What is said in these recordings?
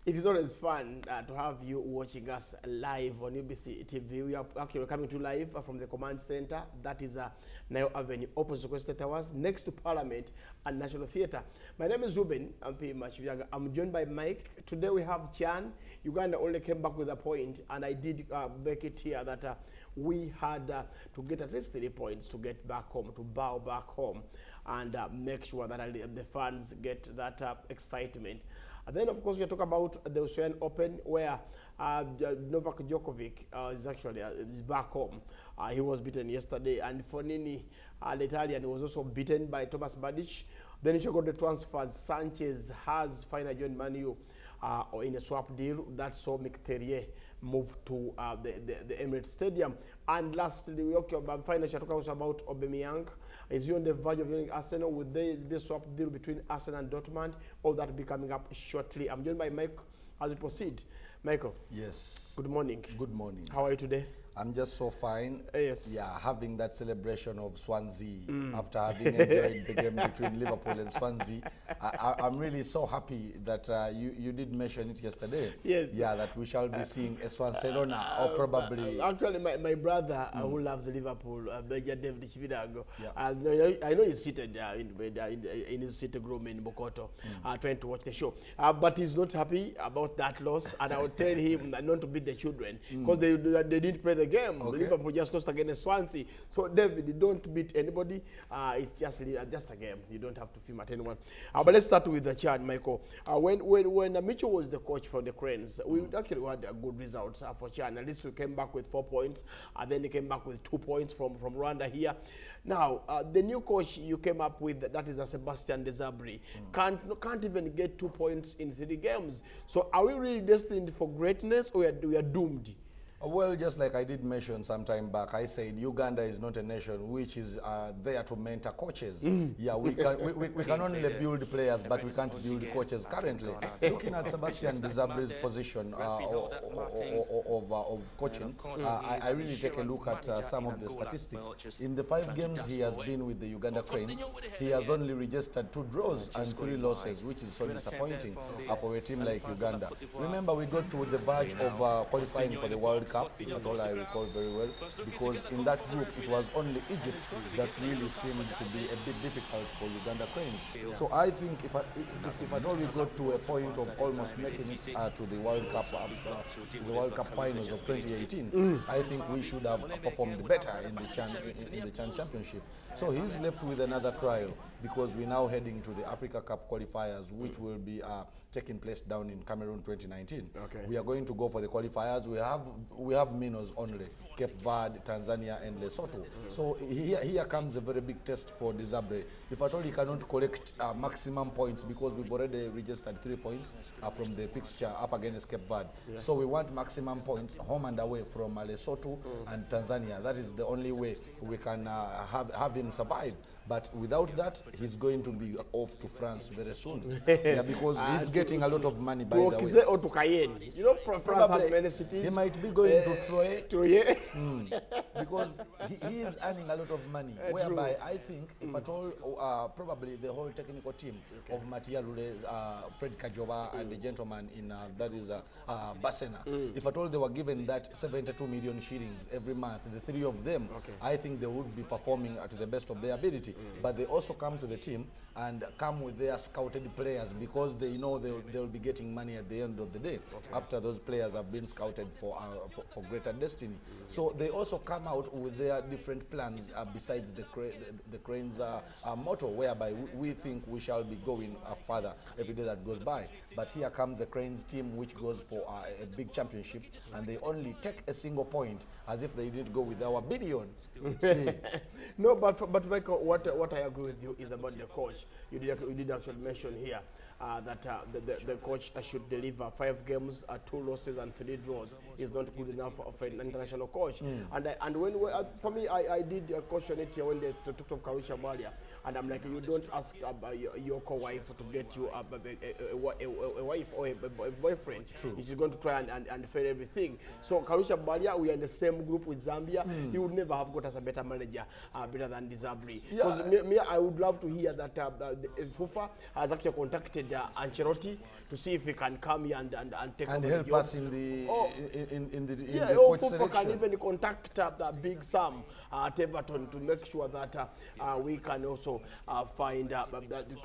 It is always fun to have you watching us live on UBC TV. We are actually coming to live from the command center. That is Nile Avenue, opposite Costa Towers, next to Parliament and National Theatre. My name is Ruben. I'm joined by Mike. Today we have Chan. Uganda only came back with a point, and I did make it here that we had to get at least 3 points to get back home, to bow back home, and make sure that the fans get that excitement. And then, of course, we talk about the Australian Open, where Novak Djokovic is back home. He was beaten yesterday, and Fonini, the Italian, was also beaten by Thomas Berdych. Then you check out the transfers. Sanchez has finally joined Man U in a swap deal that saw Mkhitaryan move to the Emirates Stadium. And lastly, we talk about Aubameyang. Is he on the verge of joining Arsenal? Would there be a swap deal between Arsenal and Dortmund? All that will be coming up shortly. I'm joined by Mike as we proceed. Michael. Yes. Good morning. Good morning. How are you today? I'm just so fine. Yes. Yeah, having that celebration of Swansea after having enjoyed the game between Liverpool and Swansea. I'm really so happy that you did mention it yesterday. Yes. Yeah, that we shall be seeing a Swansea or probably. Actually, my brother who loves Liverpool, Major David Chividago, Yeah. I know he's seated in his sitting room in Bokoto trying to watch the show. But he's not happy about that loss, and I will tell him not to beat the children because they didn't play the game. Okay. Liverpool just lost against Swansea. So, David, you don't beat anybody. It's just a game. You don't have to film at anyone. But let's start with the Chad, Michael. When Mitchell was the coach for the Cranes, we actually had a good results for Chad. At least we came back with 4 points, and then he came back with 2 points from Rwanda here. Now, the new coach you came up with, that is Sebastian Desabre, can't even get 2 points in 3 games. So, are we really destined for greatness, or we are doomed? Well, just like I did mention some time back, I said Uganda is not a nation which is there to mentor coaches. Yeah, we can only build players, but we can't build coaches currently. Looking at Sebastian Desabre's position of coaching, I really take a look at some of the statistics. In the 5 games he has been with the Uganda Cranes, he has only registered 2 draws and 3 losses, which is so disappointing for a team like Uganda. Remember, we got to the verge of qualifying for the World Cup, if at all I recall very well, because in that group it was only Egypt that really seemed to be a bit difficult for Uganda Cranes. So I think if at all we got to a point of almost making it to the World Cup finals of 2018, I think we should have performed better in the Chan Championship. So he's left with another trial, because we're now heading to the Africa Cup qualifiers, which will be taking place down in Cameroon 2019. Okay. We are going to go for the qualifiers. We have minnows only: Cape Verde, Tanzania, and Lesotho. So here comes a very big test for Desabre. If at all he cannot collect maximum points, because we've already registered 3 points from the fixture up against Cape Verde. Yeah. So we want maximum points home and away from Lesotho and Tanzania. That is the only way we can have him survive. But without that, he's going to be off to France very soon. Yeah, because he's getting a lot of money, by the way. Or to Cayenne. You know, France has many cities. He might be going to Troy. Because he is earning a lot of money. Whereby true. I think, if at all, probably the whole technical team of Matia Lule, Fred Kajoba, and the gentleman in that is Basena, if at all they were given that 72 million shillings every month, the 3 of them, I think they would be performing to the best of their ability. But they also come to the team and come with their scouted players, because they know they'll be getting money at the end of the day after those players have been scouted for greater destiny. So they also come out with their different plans besides the Cranes motto, whereby we think we shall be going further every day that goes by. But here comes the Cranes team, which goes for a big championship, and they only take a single point, as if they didn't go with our billion. No, but Michael, what I agree with you is about the coach. You did actually mention here that the coach should deliver 5 games, 2 losses and 3 draws. Is not good enough for an international coach. And when for me, I did caution it here when they talked of Karusha Malia. And I'm like, you don't ask your wife to get you a wife or a boyfriend. True. She's going to try and fail everything. So Karusha Balia, we are in the same group with Zambia. He would never have got us a better manager, better than Desabri. Because me, I would love to hear that FUFA has actually contacted Ancelotti to see if he can come here and take and over help the job. us in the Yeah, coach FUFA selection. can even contact the Big Sam at Everton to make sure that we can also find that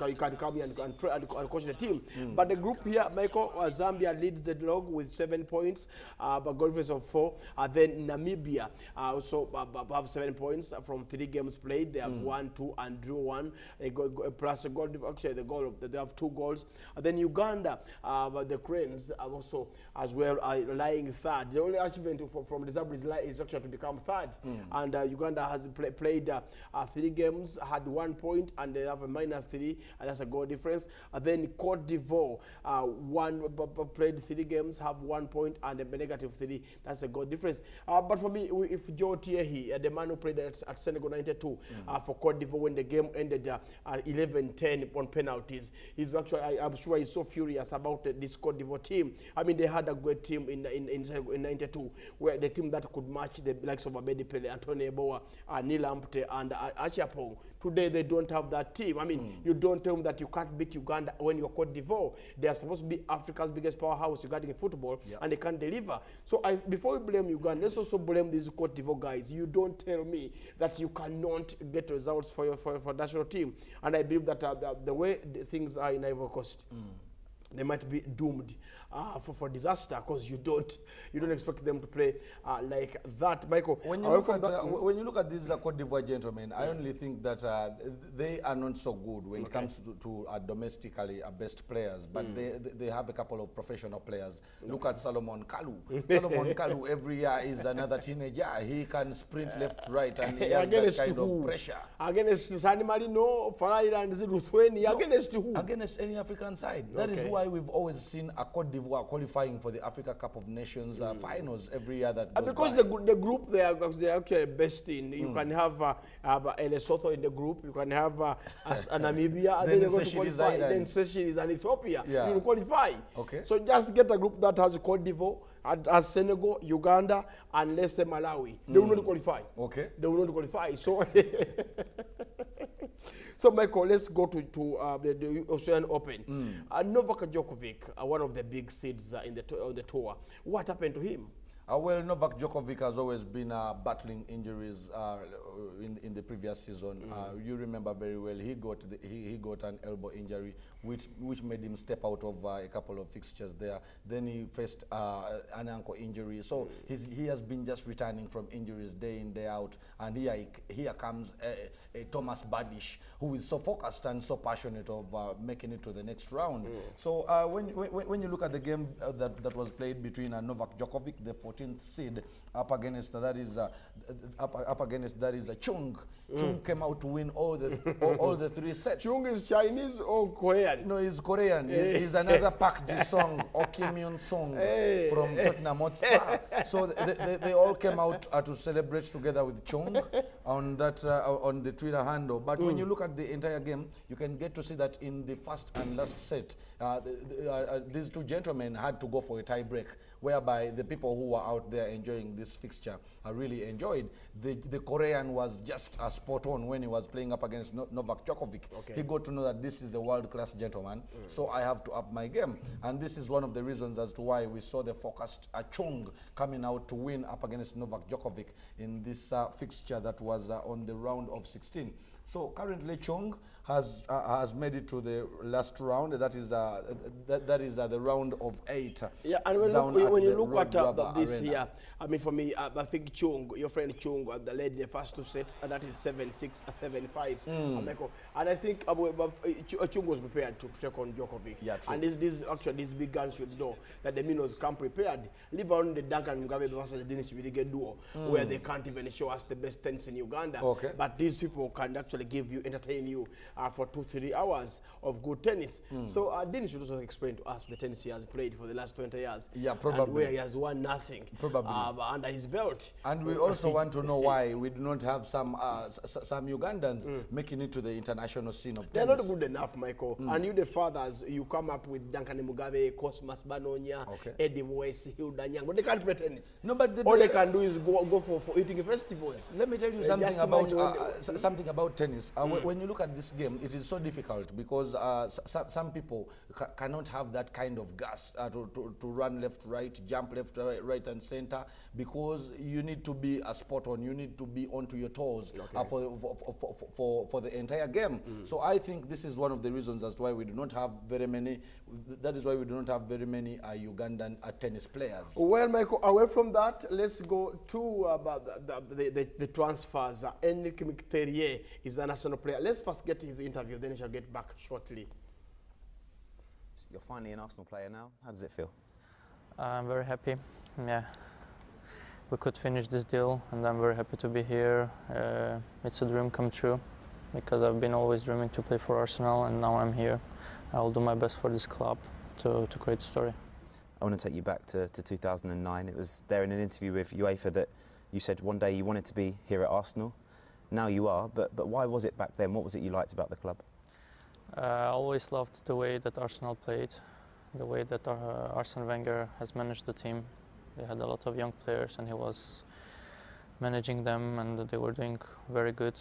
you can come here and coach the team. But the group here, Michael, Zambia leads the log with 7 points, but goal difference of 4. Then Namibia also have 7 points from 3 games played. They have won 2 and drew 1. Plus a goal. Actually, they have 2 goals. And then Uganda, the Cranes are also as well lying third. The only achievement from the Zambia is actually to become third. And Uganda has played 3 games, had 1 point, and they have a -3, and that's a goal difference. And then Cote d'Ivoire played 3 games, have 1 point, and a -3. That's a goal difference. But for me, if Joe Thierry, the man who played at Senegal 92 for Cote d'Ivoire when the game ended 11-10 on penalties, he's actually, I'm sure he's so furious about this Cote d'Ivoire team. I mean, they had a great team in 92, where the team that could match the likes of Abedi Pele, Antonio Eboa, Neil Ampte, and Achapong. Today, they don't have that team. I mean, you don't tell them that you can't beat Uganda when you're Cote d'Ivoire. They are supposed to be Africa's biggest powerhouse regarding football, and they can't deliver. So before we blame Uganda, let's also blame these Cote d'Ivoire guys. You don't tell me that you cannot get results for your national team. And I believe that the way things are in Ivory Coast, they might be doomed for disaster, because you don't expect them to play like that, Michael. When you look at these Cote d'Ivoire gentlemen, I only think that they are not so good when it comes to domestically best players, but they have a couple of professional players. Look at Solomon Kalou. Solomon Kalou every year is another teenager. He can sprint left, right, and he has that kind of pressure. Against San Marino, Farah and Ruthweni, against who? Against any African side. That is why we've always seen a Cote d'Ivoire qualifying for the Africa Cup of Nations finals every year that goes because by. the group they are actually best in. You can have Lesotho in the group. You can have Namibia, and then you're going to qualify. Then Seychelles and Ethiopia. You will qualify. Okay. So just get a group that has Cote d'Ivoire, as Senegal, Uganda, and let's say Malawi. They will not qualify. Okay. They will not qualify. So. So, Michael, let's go to the Australian Open. Novak Djokovic, one of the big seeds on the tour. What happened to him? Well, Novak Djokovic has always been battling injuries in the previous season. You remember very well, he got an elbow injury, which made him step out of a couple of fixtures there. Then he faced an ankle injury. So he has been just returning from injuries day in, day out. And here comes Thomas Badish, who is so focused and so passionate of making it to the next round. So when you look at the game that was played between Novak Djokovic, the 14th seed, up against that is Chung. Chung came out to win all the 3 sets. Chung is Chinese or Korean? No, he's Korean. He's another Park Ji-sung or Kim Yoon-sung from Tottenham Hotspur. So they all came out to celebrate together with Chung on the Twitter handle. But when you look at the entire game, you can get to see that in the first and last set, these 2 gentlemen had to go for a tie break, whereby the people who were out there enjoying this fixture really enjoyed. The Korean was just spot on when he was playing up against Novak Djokovic. He got to know that this is a world-class gentleman, so I have to up my game. And this is one of the reasons as to why we saw the focused Chung coming out to win up against Novak Djokovic in this fixture that was on the round of 16. So currently Chung has made it to the last round. That is the round of 8. Yeah, and when you look at this here, I mean, for me, I think Chung, your friend Chung, led the first 2 sets, and that is 7-6, 7-5. And I think Chung was prepared to take on Djokovic. Yeah, true. And these big guns should know that the Minos come prepared. Leave on the Duncan Mugabe versus the Dinish Bidige duo, where they can't even show us the best tennis in Uganda. But these people can actually entertain you for 2-3 hours of good tennis. So Dean should also explain to us the tennis he has played for the last 20 years. Yeah, probably. And where he has won nothing. Probably. Under his belt. And we also want to know why we do not have some Ugandans making it to the international scene of They're tennis. not good enough, Michael. And you, the fathers, you come up with Duncan Mugabe, Cosmas Banonya, Eddie Moyes, Hilda Nyango. They can't play tennis. No, but all they can do is go for eating festivals. Let me tell you something about tennis. When you look at this game, it is so difficult because some people cannot have that kind of gas to run left, right, jump left, right, and center, because you need to be a spot on. You need to be onto your toes for the entire game. So I think this is one of the reasons as to why we do not have very many. That is why we do not have very many Ugandan tennis players. Well, Michael, away from that, let's go to the transfers. Enrique Mkhitaryan is a national player. Let's first get his interview, then I shall get back shortly. You're finally an Arsenal player now. How does it feel? I'm very happy. Yeah, we could finish this deal, and I'm very happy to be here. It's a dream come true, because I've been always dreaming to play for Arsenal, and now I'm here. I'll do my best for this club to create a story. I want to take you back to 2009. It was there in an interview with UEFA that you said one day you wanted to be here at Arsenal. Now you are, but why was it back then? What was it you liked about the club? I always loved the way that Arsenal played, the way that Arsene Wenger has managed the team. They had a lot of young players and he was managing them, and they were doing very good.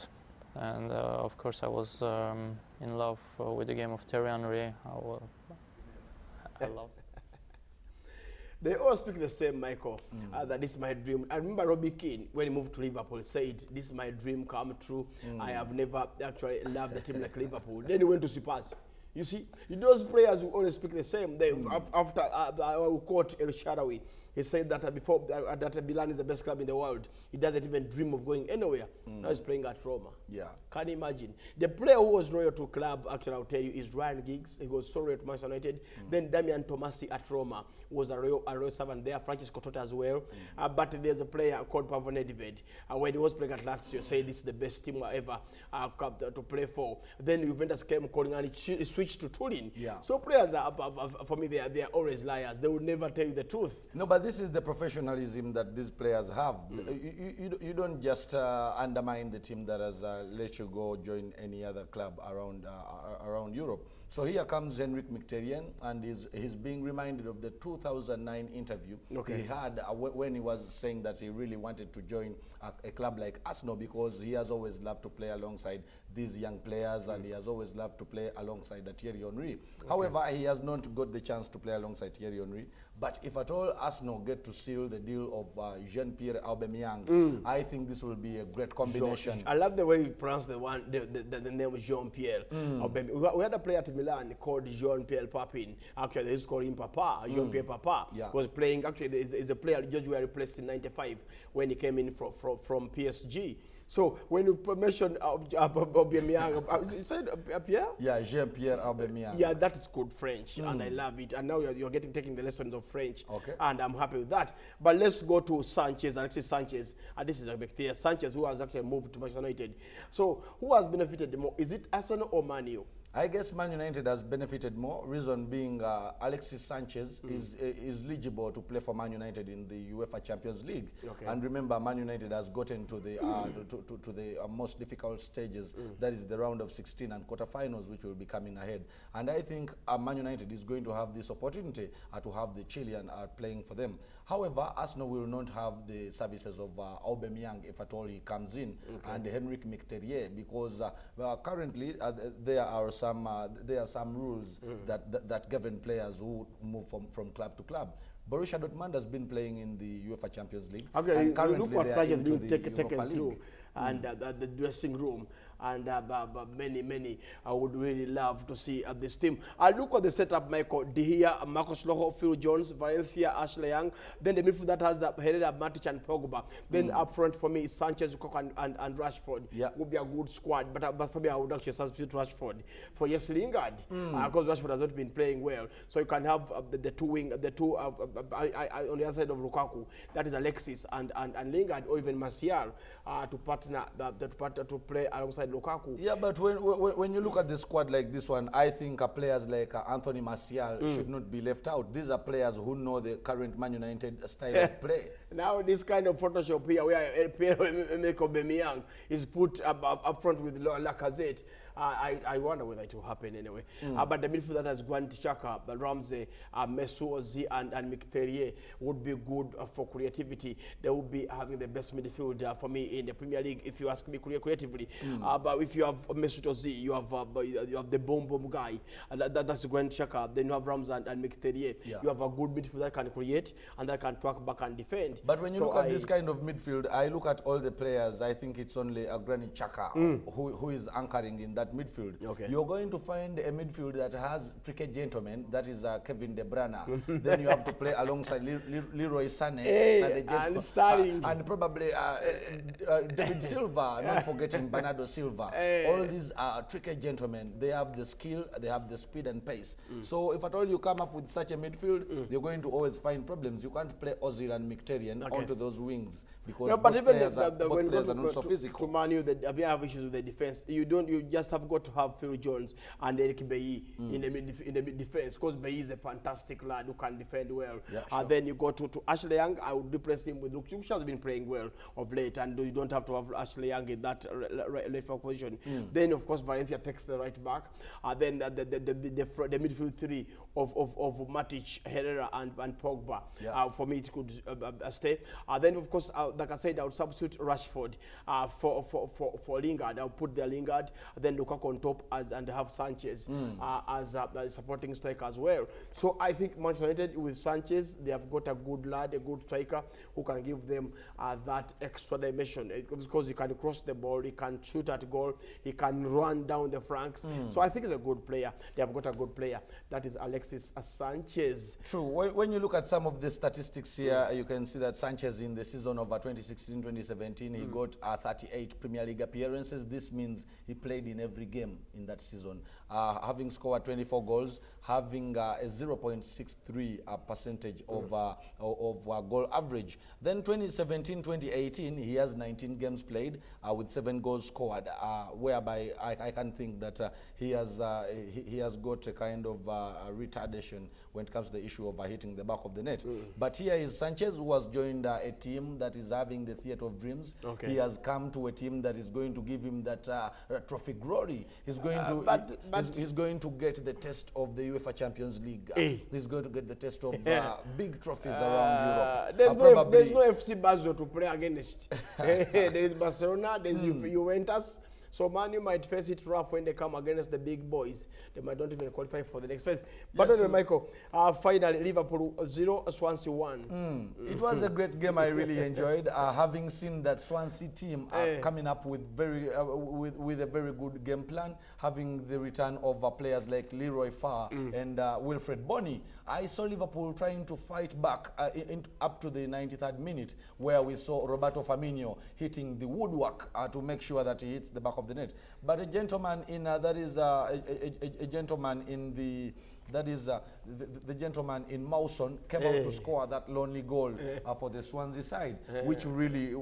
And of course I was in love with the game of Thierry Henry. I loved it. They all speak the same, Michael, that this is my dream. I remember Robbie Keane, when he moved to Liverpool, said, this is my dream come true. I have never actually loved the team like Liverpool. Then he went to Spurs. You see, those players who always speak the same. They, after I will quote El Shaarawy, he said that before that Milan is the best club in the world, he doesn't even dream of going anywhere. Now he's playing at Roma. Yeah. Can you imagine? The player who was loyal to club, actually I'll tell you, is Ryan Giggs. He was so loyal to Manchester United. Then Damian Tomasi at Roma was a royal servant there. Francisco Totti as well. But there's a player called Pavon Nedved. When he was playing at Lazio, said this is the best team ever to play for. Then Juventus came calling and he switched to Turin. Yeah. So players, for me, they are always liars. They will never tell you the truth. No, but this is the professionalism that these players have. You don't just undermine the team that has let you go join any other club around Europe. So here comes Enrique Mkhitaryan, and he's being reminded of the 2009 interview he had when he was saying that he really wanted to join a club like Arsenal, because he has always loved to play alongside these young players, and he has always loved to play alongside Thierry Henry. However, he has not got the chance to play alongside Thierry Henry. But if at all Arsenal get to seal the deal of Jean-Pierre Aubameyang, I think this will be a great combination. I love the way you pronounce the name Jean-Pierre Aubameyang. We had a player at Milan called Jean-Pierre Papin. Actually, they used to call him Papa. Jean-Pierre Papa was playing. Actually, is a player George were replaced in '95 when he came in from PSG. So when you mention Aubameyang, you said Pierre? Yeah, Jean-Pierre Aubameyang. Yeah, that is good French, and I love it. And now you're taking the lessons of French, and I'm happy with that. But let's go to Sanchez, Alexis Sanchez. And this is a big thing. Sanchez, who has actually moved to Manchester United. So who has benefited more? Is it Arsenal or Man U? I guess Man United has benefited more. Reason being, Alexis Sanchez is eligible to play for Man United in the UEFA Champions League. And remember, Man United has gotten to the to the most difficult stages. That is the round of 16 and quarterfinals, which will be coming ahead. And I think Man United is going to have this opportunity to have the Chilean playing for them. However, Arsenal will not have the services of Aubameyang if at all he comes in, and Enrique Mkhitaryan, because currently there are some rules that govern players who move from club to club. Borussia Dortmund has been playing in the UEFA Champions League, and currently look what they are Sanchez into being the taken Europa League. through, and the dressing room. And many I would really love to see this team. I look at the setup, Michael. De Gea, Marcos Rojo, Phil Jones, Valencia, Ashley Young. Then the midfield that has the Herrera, Matic, and Pogba. Then up front for me is Sanchez, Cook, and Rashford. Would be a good squad. But for me, I would actually substitute Rashford for Lingard, because Rashford has not been playing well. So you can have the two on the other side of Lukaku. That is Alexis and Lingard, or even Martial to partner to play alongside than Lukaku. Yeah, but when you look at the squad like this one, I think players like Anthony Martial should not be left out. These are players who know the current Man United style of play. Now this kind of Photoshop here where Pierre-Emerick Aubameyang is put up front with Lacazette, I wonder whether it will happen anyway. But the midfield that has Granit Xhaka, Ramsey, Mesut Ozil and Mkhitaryan would be good for creativity. They would be having the best midfield for me in the Premier League, if you ask me creatively. But if you have Mesut Ozil, you have the boom guy. That's Granit Xhaka. Then you have Ramsey and Mkhitaryan. Yeah. You have a good midfield that can create and that can track back and defend. But when you look at this kind of midfield, I look at all the players. I think it's only Granit Xhaka who is anchoring in that midfield. Okay. You're going to find a midfield that has tricky gentlemen, that is Kevin De Bruyne. Then you have to play alongside Leroy Sané and probably David Silva, not forgetting Bernardo Silva. All these tricky gentlemen, they have the skill, they have the speed and pace. So if at all you come up with such a midfield, you're going to always find problems. You can't play Ozil and Mkhitaryan onto those wings because both players are not so physical. To Man U, we have issues with the defense. You just have got to have Phil Jones and Eric Bailly in the mid defense, because Bailly is a fantastic lad who can defend well. Yeah, sure. Then you go to Ashley Young. I would replace him with Luke Shaw, has been playing well of late, and you don't have to have Ashley Young in that left position. Then of course Valencia takes the right back. Then the midfield three of Matic, Herrera and Pogba. Yeah. For me it could stay. Then of course, like I said, I would substitute Rashford for Lingard. I would put the Lingard, then Lukaku on top and have Sanchez as a supporting striker as well. So I think Manchester United with Sanchez, they have got a good lad, a good striker who can give them that extra dimension, because he can cross the ball, he can shoot at goal, he can run down the flanks. So I think he's a good player. They have got a good player. That is Alexis Sanchez. True. When you look at some of the statistics here, you can see that Sanchez in the season of 2016-2017, he got 38 Premier League appearances. This means he played in every game in that season, having scored 24 goals, having a 0.63 percentage of goal average. Then 2017-2018, he has 19 games played with 7 goals scored, whereby I can think that he has got a kind of retardation when it comes to the issue of hitting the back of the net. But here is Sanchez, who has joined a team that is having the theatre of dreams. Okay. He has come to a team that is going to give him that trophy glory. He's going to he's going to get the test of the UEFA Champions League. He's going to get the test of big trophies around Europe. There's no FC Basel to play against. There is Barcelona, there's Juventus. So Man U might face it rough when they come against the big boys. They might not even qualify for the next phase. But anyway, Michael, finally, Liverpool 0, Swansea 1. It was a great game I really enjoyed, having seen that Swansea team coming up with with a very good game plan, having the return of players like Leroy Farr and Wilfred Bony. I saw Liverpool trying to fight back up to the 93rd minute, where we saw Roberto Firmino hitting the woodwork to make sure that he hits the back of the net. But a gentleman in a gentleman in the gentleman in Mawson came out to score that lonely goal for the Swansea side, which really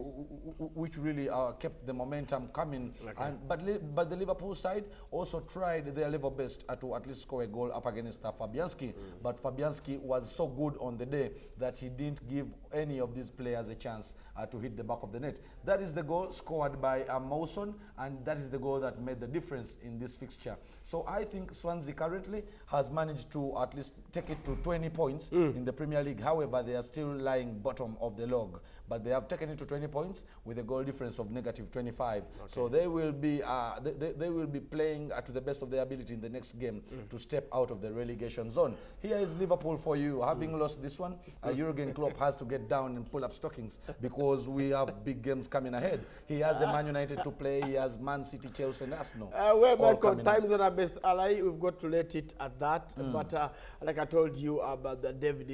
kept the momentum coming. Okay. But the Liverpool side also tried their level best to at least score a goal up against Fabianski. But Fabianski was so good on the day that he didn't give any of these players a chance to hit the back of the net. That is the goal scored by Mawson, and that is the goal that made the difference in this fixture. So I think Swansea currently has managed to at least take it to 20 points in the Premier League. However, they are still lying bottom of the log, but they have taken it to 20 points with a goal difference of -25. Okay. So they will be playing to the best of their ability in the next game to step out of the relegation zone. Here is Liverpool for you. Having lost this one, Jurgen Klopp has to get down and pull up stockings, because we have big games coming ahead. He has a Man United to play. He has Man City, Chelsea and Arsenal. Well, Michael, times are our best ally. We've got to let it at that. But like I told you about David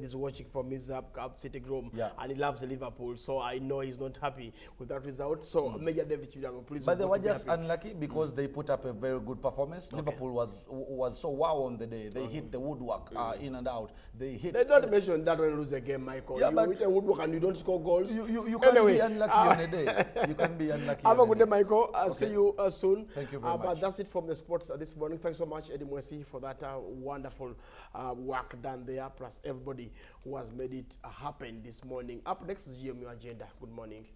is watching from his sitting room, and he loves Liverpool. So I know he's not happy with that result. So Major David Chidango, please. But they were just unlucky because they put up a very good performance. Liverpool was so wow on the day. They hit the woodwork in and out. They don't mention that when you lose a game, Michael. Yeah, you hit the woodwork and you don't score goals. You can be unlucky on a day. You can be unlucky. Have a good day, Michael. I'll see you soon. Thank you very much. But that's it from the sports this morning. Thanks so much, Eddie Mwesi, for that wonderful work done there, plus everybody who has made it happen this morning. Up next is GMU Agenda. Good morning.